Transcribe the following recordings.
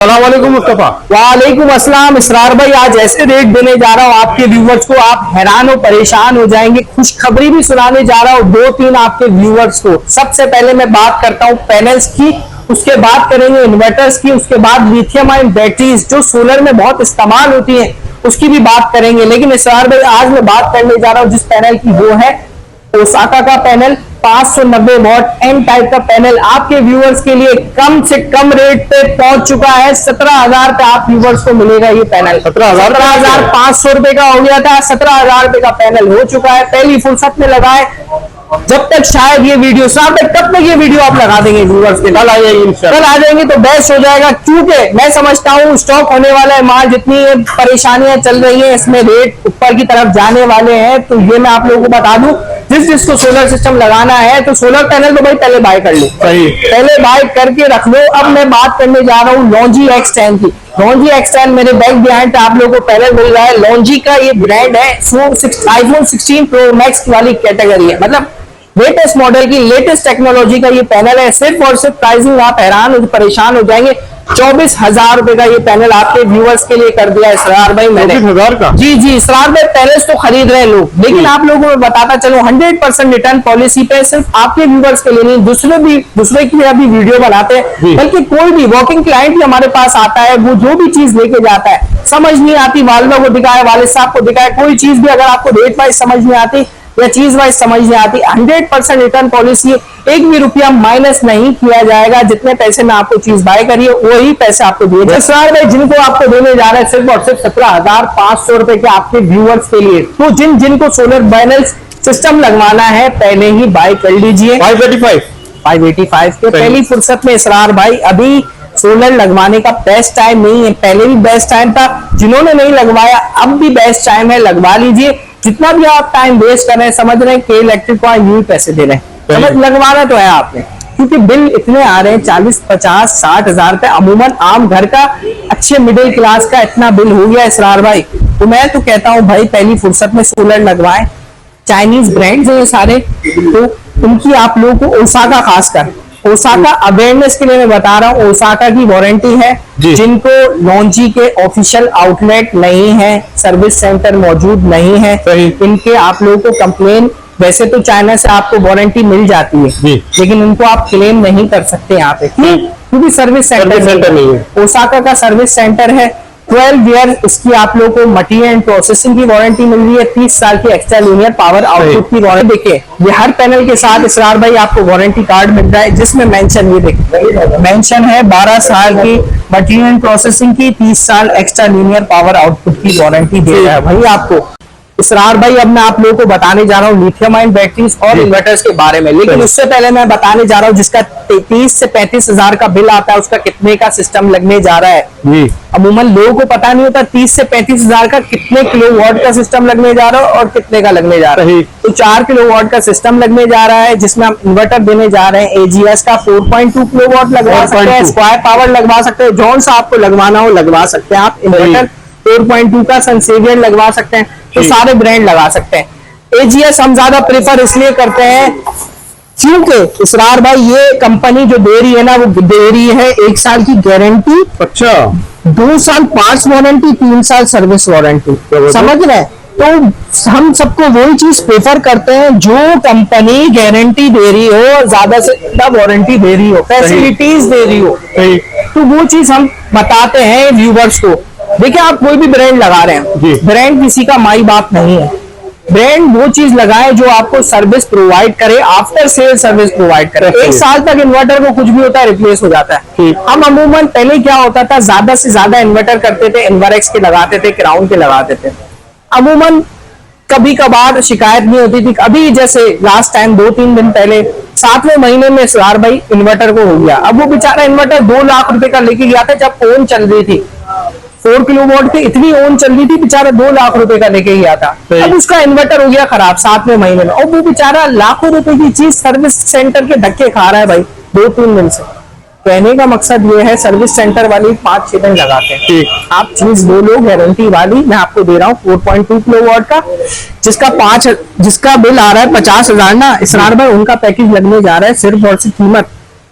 अस्सलामुअलैकुम मुस्तफा। वालेकुम अस्सलाम इसरार भाई, आज ऐसे रेट देने जा रहा हूँ आपके व्यूवर्स को, आप हैरान हो परेशान हो जाएंगे। खुशखबरी भी सुनाने जा रहा हूँ दो तीन आपके व्यूवर्स को। सबसे पहले मैं बात करता हूँ पैनल्स की, उसके बाद करेंगे इन्वर्टर्स की, उसके बाद लिथियम आयन बैटरीज जो सोलर में बहुत इस्तेमाल होती है उसकी भी बात करेंगे। लेकिन इसरार भाई आज मैं बात करने जा रहा हूँ जिस पैनल की, वो है ओसाका का पैनल 590 वॉट एन टाइप का पैनल। आपके व्यूअर्स के लिए कम से कम रेट पे पहुंच चुका है। 17,000 पे आप व्यूअर्स को मिलेगा ये पैनल। 17,500 रुपए का हो गया था, 17,000 रुपए का पैनल हो चुका है। पहली फुर्सत में लगाए, जब तक शायद ये वीडियो साहब कब तक ये वीडियो आप लगा देंगे व्यूअर्स के, कल आ जाएंगे, कल आ जाएंगे तो बेस्ट हो जाएगा। क्योंकि मैं समझता हूँ स्टॉक होने वाला है माल, जितनी परेशानियां चल रही हैं इसमें रेट ऊपर की तरफ जाने वाले हैं। तो ये मैं आप लोगों को बता दूं, जिसको सोलर सिस्टम लगाना है तो सोलर पैनल तो भाई पहले बाय कर लो, पहले बाय करके रख लो। अब मैं बात करने जा रहा हूँ लॉन्जी X10 की। लॉन्जी X10 मेरे बैक बिहाइंड आप लोगों को पैनल मिल रहा है। लॉन्जी का ये ब्रांड है, iPhone 16 Pro Max वाली कैटेगरी है, मतलब लेटेस्ट मॉडल की लेटेस्ट टेक्नोलॉजी का ये पैनल है। सिर्फ और सिर्फ प्राइसिंग आप हैरान परेशान हो जाएंगे। 24,000 रुपए का ये पैनल आपके व्यूअर्स के लिए कर दिया इसरार भाई मैंने। 24,000 का? जी जी इसरार भाई, पैनल्स तो खरीद रहे हैं लोग, लेकिन आप लोगों को बताता चलो 100% रिटर्न पॉलिसी पे, सिर्फ आपके व्यूअर्स के लिए नहीं, दूसरे की अभी वीडियो बनाते हैं, बल्कि कोई भी वर्किंग क्लाइंट भी हमारे पास आता है, वो जो भी चीज लेके जाता है समझ नहीं आती, वालिदा को दिखाए, वालिद साहब को दिखाए, कोई चीज भी अगर आपको रेट वाइज समझ नहीं आती या चीज वाइज समझ नहीं आती, 100% रिटर्न पॉलिसी, एक भी रुपया माइनस नहीं किया जाएगा। जितने पैसे में आपको चीज बाय करिए वही पैसे आपको दिए जाए। इसरार भाई जिनको आपको देने जा रहे हैं सिर्फ और सिर्फ 17,500 रुपए के आपके व्यूअर्स के लिए। तो जिनको सोलर पैनल सिस्टम लगवाना है पहले ही बाय कर लीजिए। 585 के पहली फुर्सत में इसरार भाई, अभी सोलर लगवाने का बेस्ट टाइम नहीं है, पहले भी बेस्ट टाइम था। जिन्होंने नहीं लगवाया अब भी बेस्ट टाइम है, लगवा लीजिए। जितना भी आप टाइम वेस्ट कर रहे हैं, समझ रहे हैं कि इलेक्ट्रिक को यूं पैसे दे रहे हैं, समझ लगवाना तो है आपने, क्योंकि बिल इतने आ रहे हैं 40, 50, 60,000 पे। अमूमन आम घर का, अच्छे मिडिल क्लास का इतना बिल हो गया इसरार भाई। तो मैं तो कहता हूं भाई पहली फुर्सत में सोलर लगवाएं। चाइनीज ब्रांड्स हैं ये सारे, तो उनकी आप लोगों को ओसाका, खासकर ओसाका अवेयरनेस के लिए मैं बता रहा हूँ, ओसाका की वारंटी है। जिनको लॉन्जी के ऑफिशियल आउटलेट नहीं है, सर्विस सेंटर मौजूद नहीं है, इनके आप लोगों को कंप्लेन, वैसे तो चाइना से आपको वारंटी मिल जाती है लेकिन इनको आप क्लेम नहीं कर सकते यहाँ पे, क्योंकि सर्विस सेंटर नहीं है। ओसाका का सर्विस सेंटर है। 12 ईयर इसकी आप लोगों को मटीरियल एंड प्रोसेसिंग की वारंटी मिल रही है। 30 साल की एक्स्ट्रा लीनियर पावर आउटपुट की वारंटी। देखिए ये हर पैनल के साथ इसरार भाई आपको वारंटी कार्ड मिल रहा है, जिसमें मेंशन, ये देखिए मेंशन है 12 साल की मटीरियल एंड प्रोसेसिंग की, 30 साल एक्स्ट्रा लीनियर पावर आउटपुट की वारंटी दे रहा है भाई आपको इसरार भाई। अब मैं आप लोगों को बताने जा रहा हूँ लिथियम आयन बैटरीज और इन्वर्टर्स के बारे में, लेकिन उससे पहले मैं बताने जा रहा हूँ जिसका 30 से 35,000 का बिल आता है उसका कितने का सिस्टम लगने जा रहा है। अमूमन लोगों को पता नहीं होता 30 से 35,000 का कितने किलोवाट का सिस्टम लगने जा रहा है और कितने का लगने जा रहा है। तो 4 किलोवाट का सिस्टम लगने जा रहा है, जिसमें हम इन्वर्टर देने जा रहे हैं AGS का 4.2 किलोवाट लगवा सकते हैं, स्क्वायर पावर लगवा सकते हैं, जौन सा आपको लगवाना हो लगवा सकते हैं आप। इन्वर्टर 4.2 का सनसेवियर लगवा सकते हैं, तो सारे ब्रांड लगा सकते हैं। AGS हम ज्यादा प्रेफर इसलिए करते हैं क्योंकि इसरार भाई ये कंपनी जो दे रही है ना, वो दे रही है 1 साल की गारंटी, 2 साल पार्ट्स वारंटी, 3 साल सर्विस वारंटी, समझ रहे हैं। तो हम सबको वही चीज प्रेफर करते हैं जो कंपनी गारंटी दे रही हो, ज्यादा से ज्यादा वारंटी दे रही हो, फैसिलिटीज दे रही हो, तो वो चीज हम बताते हैं व्यूवर्स को। देखिए आप कोई भी ब्रांड लगा रहे हैं, ब्रांड किसी का माई बाप नहीं है। ब्रांड वो चीज लगाए जो आपको सर्विस प्रोवाइड करे, आफ्टर सेल सर्विस प्रोवाइड करे। 1 साल तक इन्वर्टर को कुछ भी होता है रिप्लेस हो जाता है। हम अमूमन पहले क्या होता था, ज्यादा से ज्यादा इन्वर्टर करते थे, इन्वर्क्स के लगाते थे, क्राउन के लगाते थे। अमूमन कभी कभार शिकायत नहीं होती थी। अभी जैसे लास्ट टाइम 2-3 दिन पहले 7वें महीने में इसरार भाई इन्वर्टर को हो गया। अब वो बेचारा इन्वर्टर 2 लाख रुपए का लेके गया था, जब ओन चल रही थी 4 किलोवाट की इतनी ओन चल रही थी, बेचारा 2 लाख रुपए का लेके गया था। अब उसका इन्वर्टर हो गया खराब 7वें महीने में, और वो बेचारा लाखों रुपए की चीज सर्विस सेंटर के धक्के खा रहा है भाई 2-3 दिन से। कहने का मकसद ये है, सर्विस सेंटर वाली 5-6 दिन लगाते हैं, आप चीज बोलो गारंटी वाली। मैं आपको दे रहा हूँ 4.2 किलोवाट का, जिसका बिल आ रहा है 50,000 ना इसरार भाई, उनका पैकेज लगने जा रहा है सिर्फ और सिर्फ कीमत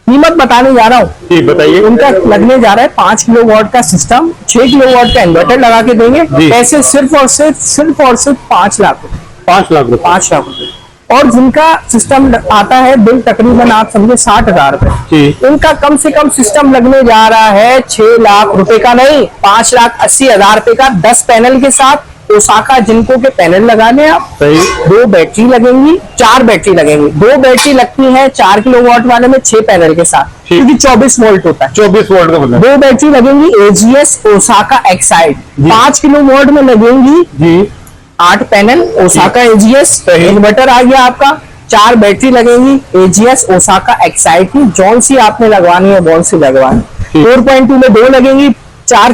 कीमत बताने जा रहा हूँ। जी बताइए। उनका लगने जा रहा है 5 किलोवाट का सिस्टम, 6 किलोवाट का इन्वर्टर लगा के देंगे। पैसे सिर्फ और सिर्फ 5 लाख रुपए। 5 लाख रुपए। 5 लाख रुपए। और जिनका सिस्टम आता है बिल तकरीबन आप समझे 60,000 रुपए, उनका कम से कम सिस्टम लगने जा रहा है 6 लाख रुपए का नहीं, 5,80,000 रुपए का, 10 पैनल के साथ। ओसाका जिनको के पैनल लगाने आप, सही। 2 बैटरी लगेंगी, 4 बैटरी लगेंगी। 2 बैटरी लगती है 4 किलोवाट वाले में 6 पैनल के साथ, क्योंकि 24 वोल्ट होता है। 24 वोल्ट का मतलब। 2 बैटरी लगेंगी एजीएस ओसाका एक्साइड, 5 किलोवाट में लगेंगी जी 8 पैनल ओसाका एजीएस। इन्वर्टर आ गया आपका, 4 बैटरी लगेंगी एजीएस ओसाका एक्साइड की, जौन सी आपने लगवानी है वॉन सी लगवानी। 4.2 में 2 लगेंगी 6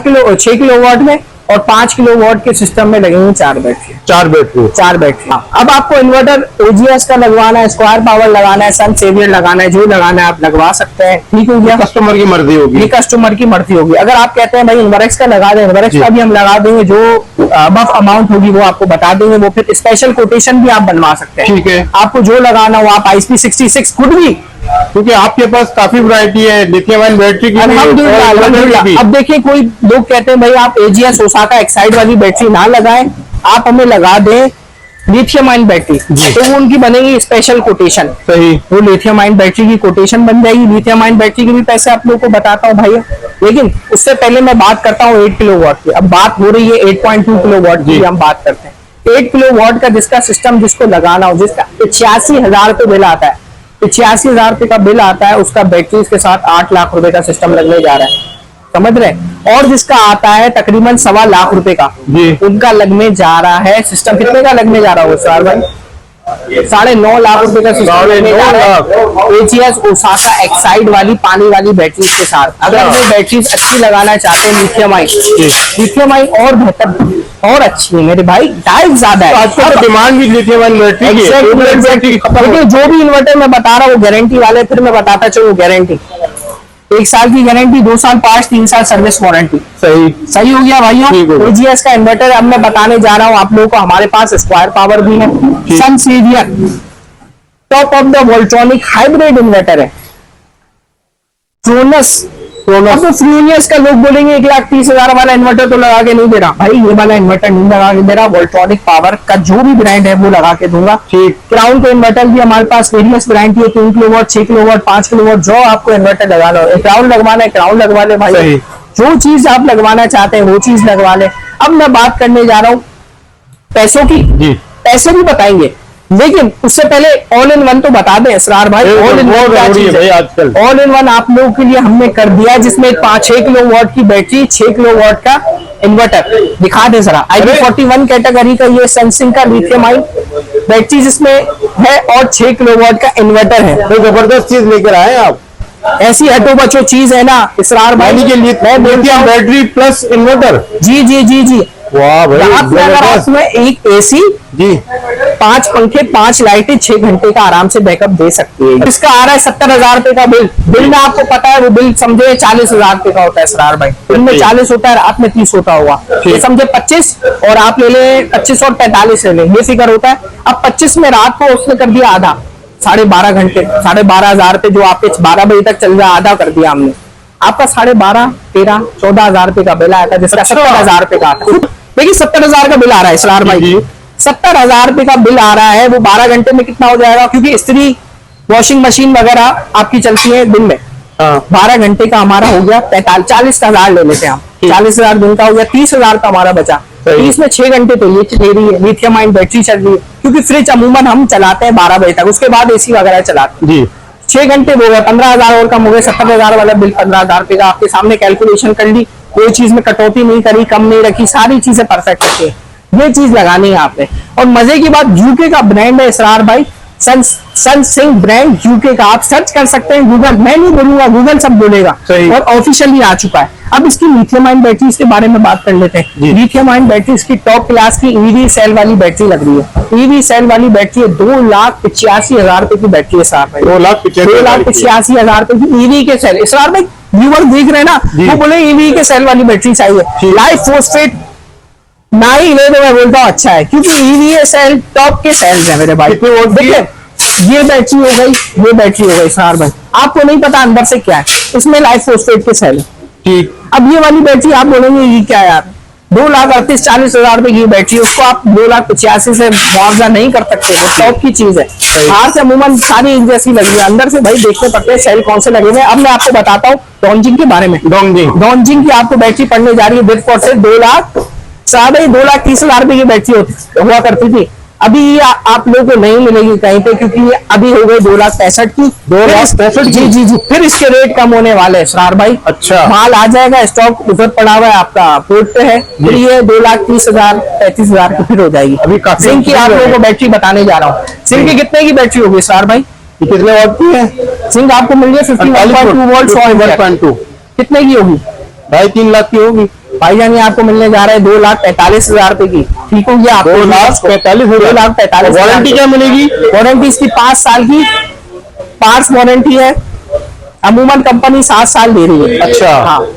किलोवाट में, और 5 किलोवाट के सिस्टम में लगेंगे 4 बैटरी। 4 बैटरी। अब आपको इन्वर्टर एजीएस का लगवाना है, स्क्वायर पावर लगाना है, सन सेवियर लगाना है, जो लगाना है आप लगवा सकते हैं। ठीक हो गया, कस्टमर की मर्जी होगी। ये कस्टमर की मर्जी होगी। अगर आप कहते हैं भाई इन्वर्क्स का लगा दें, इन्वर्क्स का भी हम लगा देंगे, जो अबव अमाउंट होगी वो आपको बता देंगे, वो फिर स्पेशल कोटेशन भी आप बनवा सकते हैं। ठीक है, आपको जो लगाना हो आप IP66 खुद भी, क्योंकि आपके पास काफी वैरायटी है लिथियम आयन बैटरी की। अल्हम्दुलिल्लाह। अब देखिए कोई लोग कहते हैं भाई आप एजीएस ओसाका एक्साइड वाली बैटरी ना लगाएं, आप हमें लगा दें लिथियम आयन बैटरी, तो वो उनकी बनेगी स्पेशल कोटेशन। सही, वो लिथियम आयन बैटरी की कोटेशन बन जाएगी। लिथियम आयन बैटरी के भी पैसे आप लोगों को बताता हूँ भाई, लेकिन उससे पहले मैं बात करता हूँ 8 किलोवाट की। अब बात हो रही है 8.2 किलोवाट की, हम बात करते हैं 8 किलोवाट का, जिसका सिस्टम जिसको लगाना हो, जिसका 85,000 रुपए बिल आता है, 85,000 रुपए का बिल आता है, उसका बैटरी के साथ 8 लाख रुपए का सिस्टम लगने जा रहा है, समझ रहे। और जिसका आता है तकरीबन 1.25 लाख रुपए का, उनका लगने जा रहा है सिस्टम। कितने का लगने जा रहा है सर भाई? 9.5 लाख रुपए का सिस्टम लगने जा रहा है एजीएस ओसाका एक्साइड वाली पानी वाली बैटरी के साथ। अगर वो बैटरीज अच्छी लगाना चाहते हैं लिथियम आयन और बेहतर और अच्छी है मेरे भाई, डाइट ज्यादा है, आजकल डिमांड भी लिथियम आयन बैटरी की है। देखिए जो भी इन्वर्टर मैं बता रहा हूँ गारंटी वाले, फिर मैं बताता चलूँ गारंटी 1 साल की गारंटी, 2 साल पार्ट्स, 3 साल सर्विस वारंटी। सही हो गया भाइयों। एजीएस का इन्वर्टर अब मैं बताने जा रहा हूँ आप लोगों को। हमारे पास स्क्वायर पावर भी है, sun saviour top of the Voltronic hybrid inverter है, फ्रोनस। अब तो फ्यूनियस का लोग बोलेंगे 1,30,000 वाला इन्वर्टर तो लगा के नहीं दे रहा भाई, ये वाला इन्वर्टर नहीं लगा के दे रहा। वोल्ट्रॉनिक पावर का जो भी ब्रांड है वो लगा के दूंगा। क्राउन के इन्वर्टर भी हमारे पास वेरियस ब्रांड की 3 किलोवाट, 6 किलोवाट, 5 किलोवाट, जो आपको इन्वर्टर लगाना हो, क्राउन लगवाना है क्राउन लगवा ले भाई, जो चीज आप लगवाना चाहते हैं वो चीज लगवा ले। अब मैं बात करने जा रहा हूँ पैसों की, पैसे भी बताएंगे, लेकिन उससे पहले ऑल इन वन तो बता दें इसरार भाई। ऑल इन वन क्या चीज है? आजकल ऑल इन वन आप लोगों के लिए हमने कर दिया, जिसमें 5-6 किलोवाट की बैटरी, 6 किलोवाट का इन्वर्टर। दिखा दे जरा, IP41 कैटेगरी का ये सैमसंग का लिथियम आयन बैटरी जिसमें है, और 6 किलोवाट का इन्वर्टर है। तो जबरदस्त चीज लेकर आए आप। ऐसी हटो बचो चीज है ना इसरार भाई के लिए, मैं लिथियम बैटरी प्लस इन्वर्टर। जी वाह भाई, अगर उसमें एक एसी जी, 5 पंखे, 5 लाइटें, 6 घंटे का आराम से बैकअप दे सकती है। इसका आ रहा है 70,000 रुपए का बिल। बिल में आपको पता है वो बिल समझे 40,000 रुपए का होता है सरार भाई। दिन में 40 होता है, रात में 30 होता होगा, ये समझे 25, और आप ले ले 25 और 45 ले ले, ये फिगर होता है। अब 25 में रात को उसने कर दिया आधा, 12.5 घंटे, 12,500 रुपए जो आपके 12 बजे तक चल रहा है, आधा कर दिया हमने। आपका 12.5, 13, 14,000 रुपए का बिल आया था, जिसका 70,000 रुपए का आता है। देखिए 70,000 का बिल आ रहा है इसरार भाई, 70,000 रुपए का बिल आ रहा है। वो 12 घंटे में कितना हो जाएगा, क्योंकि इस्त्री वॉशिंग मशीन वगैरह आपकी चलती है दिन में। 12 घंटे का हमारा हो गया 40,000 ले लेते हैं हम, 40,000 दिन का हो गया, 30,000 का हमारा बचा। 30 में 6 घंटे तो ये ले रही है, लिथियम आयन बैटरी चल रही है, क्योंकि फ्रिज अमूमन हम चलाते हैं 12 बजे तक, उसके बाद एसी वगैरह चलाते हैं। 6 घंटे हो गए, 15,000 और कम हो गए, 70,000 वाला बिल 15,000 रुपए का आपके सामने कैलकुलेशन कर ली, कोई चीज में कटौती नहीं करी, कम नहीं रखी, सारी चीजें परफेक्ट रखी। ये चीज लगानी है आपने। और मजे की बात, यूके का ब्रांड है इसरार भाई, सनसिंग ब्रांड यूके का, आप सर्च कर सकते हैं गूगल, मैं नहीं बोलूंगा, गूगल सब बोलेगा, और ऑफिशियली आ चुका है। अब इसकी लिथियम आयन बैटरी के बारे में बात कर लेते हैं। लिथियम आयन बैटरी इसकी टॉप क्लास की ईवी सेल वाली बैटरी लग रही है। ईवी सेल वाली बैटरी है, 2,85,000 रुपए की बैटरी है साहब, 2,85,000 रुपए की ईवी के सेल। इसरार भाई व्यूअर देख रहे हैं ना, वो बोले ईवी के सेल वाली बैटरी चाहिए, लाइफ फोस्फेट ना ही ले, तो मैं बोलता हूँ अच्छा है, क्योंकि ईवी सेल टॉप के सेल्स है मेरे भाई। देखिए ये बैटरी हो गई, ये बैटरी हो गई सरार भाई, आपको नहीं पता अंदर से क्या है, इसमें लाइफ फॉस्फेट के सेल है। ठीक। अब ये वाली बैटरी आप बोलेंगे ये क्या यार, 2,38,40,000 रुपए की बैटरी, उसको आप 2,85,000 से मुआवजा नहीं कर सकते, वो टॉप की चीज है। बाहर से अमूमन सारी एक जैसी लगी है, अंदर से भाई देखने पड़ते हैं सेल कौन से लगे हुए हैं। अब मैं आपको बताता हूँ डॉन्जिंग के बारे में। डॉन्जिंग की आपको बैटरी पड़ने जा रही है विद फॉर से 2,30,000 रुपए की बैटरी हुआ करती थी। अभी ये आप लोगों को नहीं मिलेगी कहीं पे, क्योंकि ये अभी हो गई 2,65,000 की। 2,65,000 जी जी जी, फिर इसके रेट कम होने वाले हैं सरार भाई। अच्छा। माल आ जाएगा, स्टॉक उधर पड़ा हुआ है आपका पोर्ट पे है, फिर ये 2,30,000 35,000 की फिर हो जाएगी। अभी काफी सिंक की आप लोगों को बैटरी बताने जा रहा हूँ। सिंक की कितने की बैटरी होगी सरार भाई? कितने वाट की है? सिंक आपको मिल गया 51.2 वोल्ट 100 कितने की होगी? 2.5-3 लाख की होगी भाईजान। ये आपको मिलने जा रहा है 2,45,000 रुपए की। ठीक हो गया आपको 2,45,000। 2,45,000। वारंटी क्या मिलेगी? वारंटी इसकी 5 साल की पार्ट्स वारंटी है। अमूमन कंपनी 7 साल दे रही है। अच्छा। हाँ,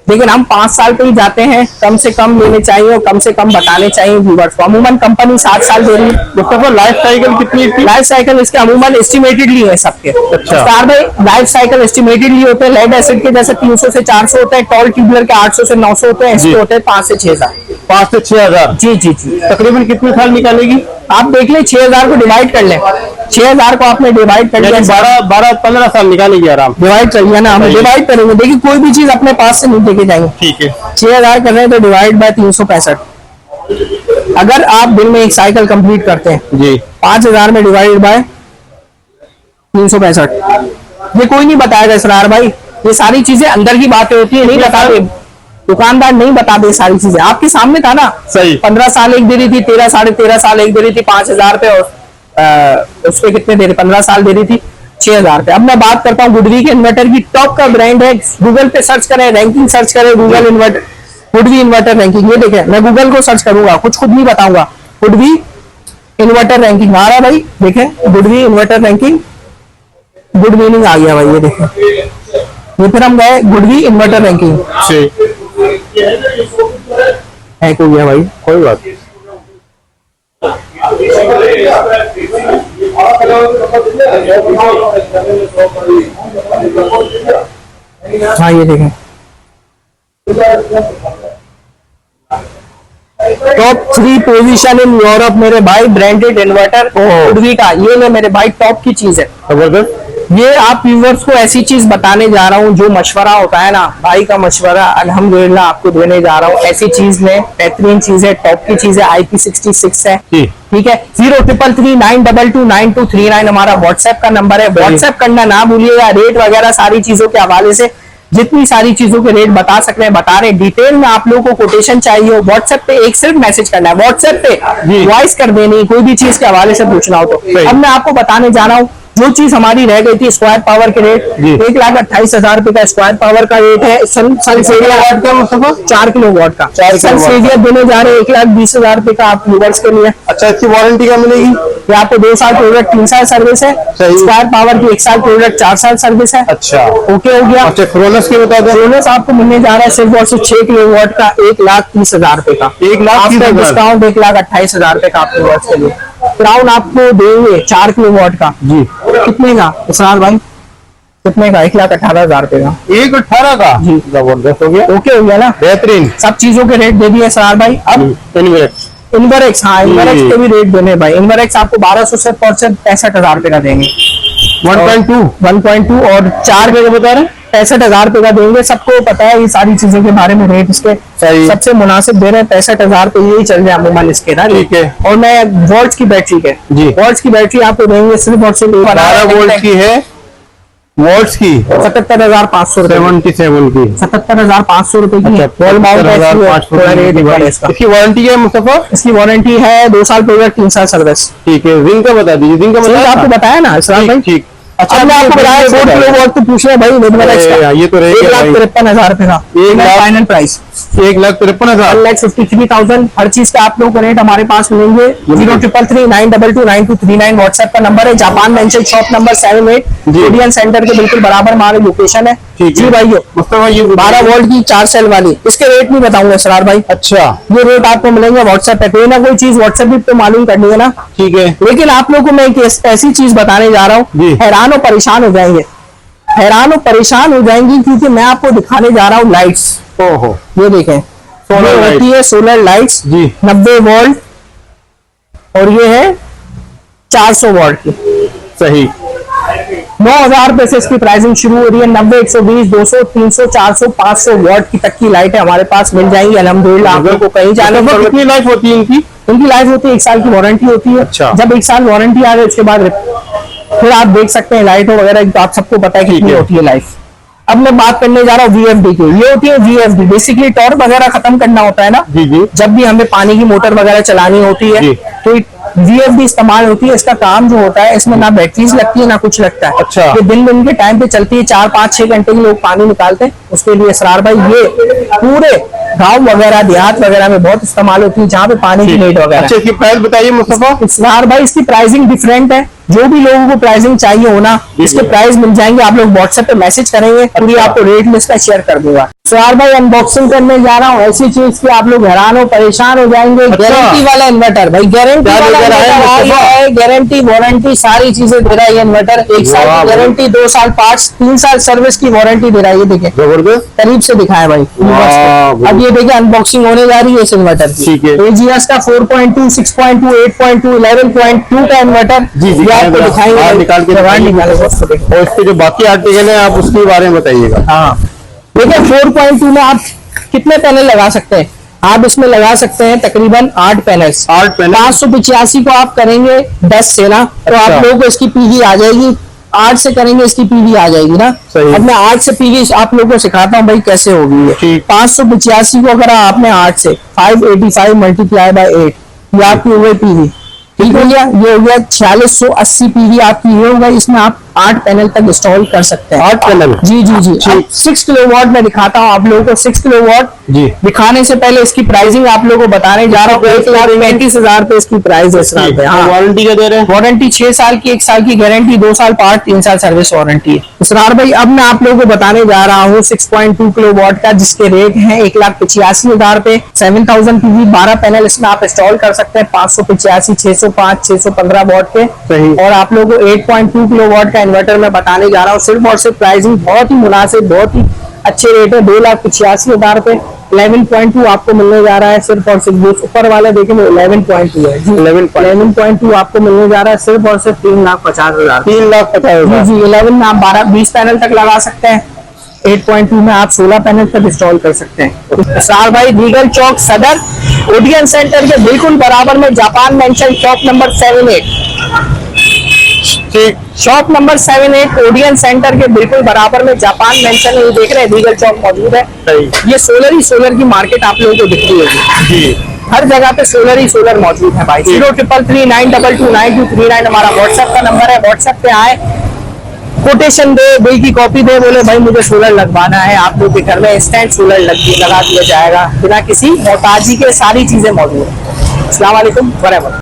लेकिन हम 5 साल पे ही जाते हैं, कम से कम लेने चाहिए और कम से कम बताने चाहिए व्यूअर्स को। अमूमन कंपनी 7 साल दे रही है। मुस्तफा लाइफ साइकिल कितनी थी? लाइफ साइकिल इसके अमूमन एस्टिमेटेडली है सबके। अच्छा। स्टार भाई लाइफ साइकिल एस्टिमेटेडली होते हैं। लेड एसिड के जैसे 300 से 400 होते हैं, टॉल ट्यूबलर के 800 से 900 होते हैं, इसके होते हैं 5 से 6,000। 5 से 6,000। जी जी जी। तकरीबन कितने साल निकालेगी? आप देख लें, 6,000 को डिवाइड कर लें, 6,000 को आपने डिवाइड कर लिया, 12-15 साल निकालेगी आराम। डिवाइड चाहिए ना, हम डिवाइड करेंगे। देखिए कोई भी चीज अपने पास से नहीं लेके जाएंगे। ठीक है। 6,000 कर रहे हैं तो डिवाइड बाय 365। अगर आप दिन में एक साइकिल कंप्लीट करते हैं जी, 5,000 में डिवाइड बाय 365, ये कोई नहीं बताएगा इसरार भाई। ये सारी चीजें अंदर की बातें होती है, नहीं बताते दुकानदार, नहीं बताते सारी चीजें। आपके सामने था ना, सही। 15 साल एक दे रही थी, 13 साढ़े 13 साल एक दे रही थी 5,000 पे, और उस पे कितने दे रही, 15 साल दे रही थी 6,000 पे। अब मैं बात करता हूँ गुडवी के इन्वर्टर की। टॉप का ब्रांड है, गूगल पे सर्च करें, रैंकिंग सर्च करें, Google inverter GoodWe inverter ranking. ये देखें, मैं गूगल को सर्च करूंगा, कुछ खुद नहीं बताऊंगा। गुडवी इन्वर्टर रैंकिंग आ रहा है भाई, देखें GoodWe inverter ranking, good meaning आ गया भाई। ये देखें, ये फिर हम गए गुडवी इन्वर्टर रैंकिंग है, कोई है भाई, कोई बात नहीं। हाँ ये देखें, टॉप 3 पोजीशन इन यूरोप मेरे भाई, ब्रांडेड इन्वर्टर गुडवी का। ये ले मेरे भाई, टॉप की चीज है, जबरदस्त। ये आप व्यूअर्स को ऐसी चीज बताने जा रहा हूँ, जो मशवरा होता है ना भाई का मशवरा, अल्हम्दुलिल्लाह आपको देने जा रहा हूँ। ऐसी चीज में बेहतरीन चीज है, टॉप की चीज है, IP66 है। ठीक है, 033392292239 हमारा व्हाट्सएप का नंबर है। व्हाट्सएप करना ना भूलिएगा। रेट वगैरह सारी चीजों के हवाले से जितनी सारी चीजों के रेट बता सकते हैं बता रहे, डिटेल में आप लोगों को कोटेशन चाहिए हो, व्हाट्सएप पे एक सिर्फ मैसेज करना है, व्हाट्सएप पे वॉइस कर देनी, कोई भी चीज के हवाले से पूछना हो तो। अब मैं आपको बताने जा रहा हूँ जो चीज हमारी रह गई थी, स्क्वायर पावर के रेट 1,28,000 रुपए का स्क्वायर पावर का रेट है। सनसेविया वाट का, मतलब 4 किलोवाट का सनसेविया देने जा रहे हैं 1,20,000 रुपए का आप व्यूअर्स के लिए। अच्छा, इसकी वारंटी क्या मिलेगी? ये आपको 2 साल प्रोडक्ट 3 साल सर्विस है। स्क्वायर पावर की 1 साल प्रोडक्ट 4 साल सर्विस है। अच्छा, ओके हो गया। अच्छा, क्रोनस की बता दो। क्रोनस आपको मिलने जा रहा है सिर्फ और सिर्फ 6 किलोवाट का 1,30,000 रुपए का। 1,30,000 डिस्काउंट 1,28,000 रुपए का आपके व्यूअर्स के लिए। क्राउन आपको देंगे 4 किलोवाट का जी, कितने का इसरार भाई? कितने का? 1,18,000 रुपए का। 1,18,000 का जी, जबरदस्त हो गया। ओके हो गया ना, बेहतरीन। सब चीजों के रेट दे दिए इसरार भाई। अब इन्वरेक्स, हाँ इन्वरेक्स के भी रेट देने भाई। इन्वरेक्स आपको 1,200 से 65,000 रुपए का देंगे। 1.2 और 4 के बता रहे 65,000 रुपए का देंगे। सबको पता है ये सारी चीजों के बारे में, रेट इसके सबसे मुनासिब दे रहे हैं। 65,000 रुपए यही चल रहे हैं अमूमन इसके ना। ठीक है। और मैं वोल्ट्स की बैटरी के जी, वोल्ट्स की बैटरी आपको देंगे सिर्फ और सिर्फ 12 वोल्ट की है, वोल्ट्स की 77,500 रुपए, 77 की 77,500 रुपए की। इसकी वारंटी क्या है मुस्तफा? इसकी वारंटी है 2 साल प्रोडक्ट 3 साल सर्विस। ठीक है, जिंक का बता दीजिए। जिंक का आपको बताया ना इसरार भाई। ठीक। अच्छा, मैं आपको बताया 4 किलोवाट तो पूछ रहे भाई, ये तो 1,53,000 रुपए का फाइनल प्राइस। 1,53,000, 1,53,000 हर चीज का आप लोगों को रेट हमारे पास मिलेंगे। 033392292239 व्हाट्सएप का नंबर है। Japan mention shop number 78 Indian centre के बिल्कुल बराबर हमारी लोकेशन है। ठीक है जी भाइयों, मुस्तफा ये 12 वोल्ट की 4 सेल वाली, इसके रेट नहीं बताऊंगा इसरार भाई। अच्छा ये रेट आपको मिलेंगे व्हाट्सएप पे, कोई ना कोई चीज व्हाट्सएप भी पे मालूम करनी है ना। ठीक है लेकिन आप लोगों को मैं एक ऐसी चीज बताने जा रहा जी। हूँ, हैरान और परेशान हो जाएंगे, हैरान और परेशान हो जाएंगी, क्योंकि मैं आपको दिखाने जा रहा हूँ लाइट्स। ओहो ये देखें, सोलर ये होती है सोलर लाइट्स जी 90 वोल्ट, और ये है 400 वोल्ट की। सही 9,000 रुपए से इसकी प्राइसिंग शुरू हो रही है। 90, 120, 200, 300, 400, 500 वॉट की तक की लाइट है हमारे पास मिल जाएंगी अल्हम्दुलिल्लाह। आप लोगों को कहीं जाने की मतलब जरूरत कितनी लाइफ होती है इनकी? इनकी लाइफ होती है 1 साल की वारंटी होती है। अच्छा। जब 1 साल वारंटी आ जाए उसके बाद फिर आप देख सकते हैं लाइटों वगैरह की, तो आप सबको पता है कितनी है। होती है लाइफ। अब मैं बात करने जा रहा हूँ VFD की। ये होती है VFD, बेसिकली टॉर्क वगैरह खत्म करना होता है ना, जी जी जब भी हमें पानी की मोटर वगैरह चलानी होती है जी। तो VFD इस्तेमाल होती है। इसका काम जो होता है, इसमें ना बैटरीज लगती है ना कुछ लगता है। अच्छा। ये दिन के टाइम पे चलती है, 4, 5, 6 घंटे के लोग पानी निकालते हैं उसके लिए। इसरार भाई ये पूरे गांव वगैरह देहात वगैरह में बहुत इस्तेमाल होती है, जहाँ पे पानी की नीड वगैरह। अच्छा इसकी प्राइस बताइए मुस्तफा। इसरार भाई इसकी प्राइसिंग डिफरेंट है, जो भी लोगों को प्राइसिंग चाहिए हो ना, इसके प्राइस मिल जाएंगे। आप लोग व्हाट्सएप पे मैसेज करेंगे, पूरी आपको रेट लिस्ट का शेयर कर दूंगा। इसरार भाई अनबॉक्सिंग करने जा रहा हूँ ऐसी चीज की आप लोग हैरान हो परेशान हो जाएंगे। गारंटी वाला इन्वर्टर भाई, गारंटी वाला इन्वर्टर आ गया है, गारंटी वारंटी सारी चीजें दे रहा है ये इन्वर्टर। 1 साल की गारंटी, 2 साल पार्ट्स, 3 साल सर्विस की वारंटी दे रहा है। ये देखिए जबरदस्त करीब से दिखाया भाई। वाह। अब ये देखिए अनबॉक्सिंग होने जा रही है इस इन्वर्टर की। ठीक है। AGS का 4.2, 6.2, 8.2, 11.2 का इन्वर्टर जी जी ये आपको दिखाएंगे। बाहर निकाल के बाहर निकाले दोस्तों, देखो। और इसके जो बाकी आर्टिकल है आप उसके बारे में बताइएगा। हाँ देखिए 4.2 में आप कितने पैनल लगा सकते हैं? आप इसमें लगा सकते हैं तकरीबन 8 पैनल्स। 8 पैनल 585 को आप करेंगे 10 से ना, तो अच्छा। आप लोगों को इसकी पीवी आ जाएगी। 8 से करेंगे इसकी पीवी आ जाएगी ना। सही। अब मैं 8 से पीवी आप लोगों को सिखाता हूँ भाई कैसे होगी ये। ठीक। 585 को अगर आपने 8 से 585 मल्टीप्लाई बाय 8, ये आपकी हो गई पीवी। ठीक हो गया, ये हो गया 4680 पीवी आपकी ये होगा। इसमें आप 8 पैनल तक इंस्टॉल कर सकते हैं। 8 पैनल जी जी जी। ठीक। 6 किलोवाट में दिखाता हूँ आप लोगों को। 6 किलोवाट जी दिखाने से पहले इसकी प्राइसिंग आप लोगों को बताने जा रहा हूँ। 1,35,000 रुपए इसकी प्राइस है इसरार पे। हाँ वारंटी क्या दे रहे हैं? वारंटी 6 साल की, 1 साल की गारंटी, 2 साल पार्ट, 3 साल सर्विस वारंटी है। इसरार भाई अब मैं आप लोगों को बताने जा रहा हूँ 6.2 किलोवाट का, जिसके रेट है 1,85,000 रुपए। 7000 पीवी 12 पैनल इसमें आप इंस्टॉल कर सकते हैं। 585, 605, 615 वॉट के। सही। और आप लोगों को 8.2 किलोवाट का इन्वर्टर मैं बताने जा रहा हूँ। सिर्फ और सिर्फ प्राइसिंग बहुत ही मुनासिब, बहुत ही अच्छे रेट है। 2,85,000 रुपए। 11.2 आपको मिलने जा रहा है सिर्फ और सिर्फ। ऊपर वाला देखेंगे 11.2 है जी। 11.2 आपको मिलने जा रहा है सिर्फ और सिर्फ 3,50,000। 3,50,000 जी 11 में आप 12-20 पैनल तक लगा सकते हैं। 8.2 में आप 16 पैनल तक इंस्टॉल कर सकते हैं। सार भाई रीगल चौक सदर ओडियन सेंटर के बिल्कुल बराबर में जापान मेंशन शॉप नंबर 78। ठीक शॉप नंबर 78 ओडियन सेंटर के बिल्कुल बराबर में जापान मेंशन है। ये देख रहे हैं रीगल चौक मौजूद है। सही ये सोलर ही सोलर की मार्केट आप लोगों को दिख रही होगी। जी हर जगह पे सोलर ही सोलर मौजूद है भाई। 03339229 हमारा व्हाट्सएप का नंबर है। व्हाट्सएप पे आए, कोटेशन दे, बिल की कॉपी दे, बोले भाई मुझे सोलर लगवाना है, आप लोग के घर में इंस्टेंट सोलर लगा दिया जाएगा बिना किसी मोहताजी के। सारी चीजें मौजूद है। अस्सलाम वालेकुम वरहमतुल्लाह।